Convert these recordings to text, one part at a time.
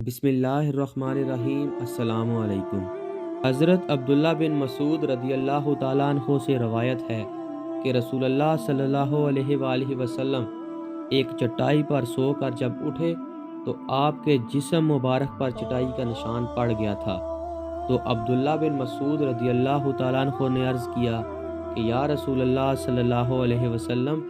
بسم اللہ الرحمن الرحیم۔ السلام علیکم۔ حضرت عبداللہ بن مسعود رضی اللہ تعالیٰ عنہ سے روایت ہے کہ رسول اللہ صلی اللہ علیہ وآلہ وسلم ایک چٹائی پر سو کر جب اٹھے تو آپ کے جسم مبارک پر چٹائی کا نشان پڑ گیا تھا۔ تو عبداللہ بن مسعود رضی اللہ تعالیٰ عنہ نے عرض کیا کہ یا رسول اللہ صلی اللہ علیہ وسلم،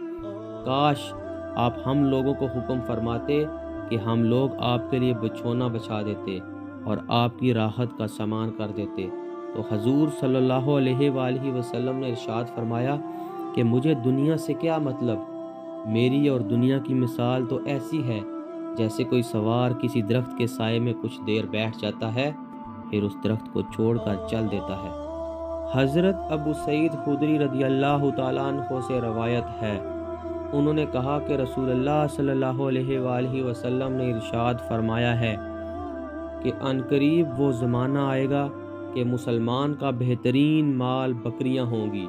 کاش آپ ہم لوگوں کو حکم فرماتے کہ ہم لوگ آپ کے لیے بچھونا بچھا دیتے اور آپ کی راحت کا سامان کر دیتے۔ تو حضور صلی اللہ علیہ وآلہ وسلم نے ارشاد فرمایا کہ مجھے دنیا سے کیا مطلب، میری اور دنیا کی مثال تو ایسی ہے جیسے کوئی سوار کسی درخت کے سائے میں کچھ دیر بیٹھ جاتا ہے، پھر اس درخت کو چھوڑ کر چل دیتا ہے۔ حضرت ابو سعید خدری رضی اللہ تعالیٰ عنہ سے روایت ہے، انہوں نے کہا کہ رسول اللہ صلی اللہ علیہ وآلہ وسلم نے ارشاد فرمایا ہے کہ عنقریب وہ زمانہ آئے گا کہ مسلمان کا بہترین مال بکریاں ہوں گی،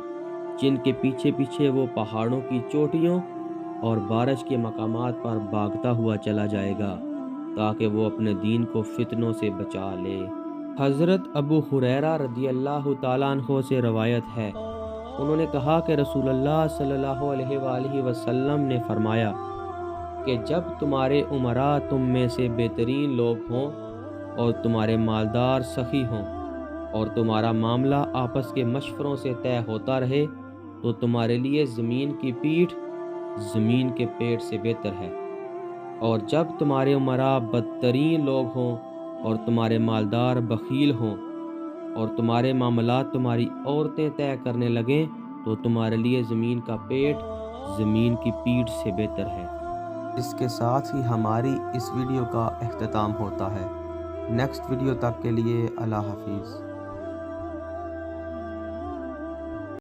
جن کے پیچھے پیچھے وہ پہاڑوں کی چوٹیوں اور بارش کے مقامات پر بھاگتا ہوا چلا جائے گا تاکہ وہ اپنے دین کو فتنوں سے بچا لے۔ حضرت ابو ہریرہ رضی اللہ تعالیٰ عنہ سے روایت ہے، انہوں نے کہا کہ رسول اللہ صلی اللہ علیہ وآلہ وسلم نے فرمایا کہ جب تمہارے امراء تم میں سے بہترین لوگ ہوں اور تمہارے مالدار سخی ہوں اور تمہارا معاملہ آپس کے مشوروں سے طے ہوتا رہے تو تمہارے لیے زمین کی پیٹھ زمین کے پیٹ سے بہتر ہے، اور جب تمہارے امراء بدترین لوگ ہوں اور تمہارے مالدار بخیل ہوں اور تمہارے معاملات تمہاری عورتیں طے کرنے لگیں تو تمہارے لیے زمین کا پیٹ زمین کی پیٹھ سے بہتر ہے۔ اس کے ساتھ ہی ہماری اس ویڈیو کا اختتام ہوتا ہے۔ نیکسٹ ویڈیو تک کے لیے اللہ حافظ۔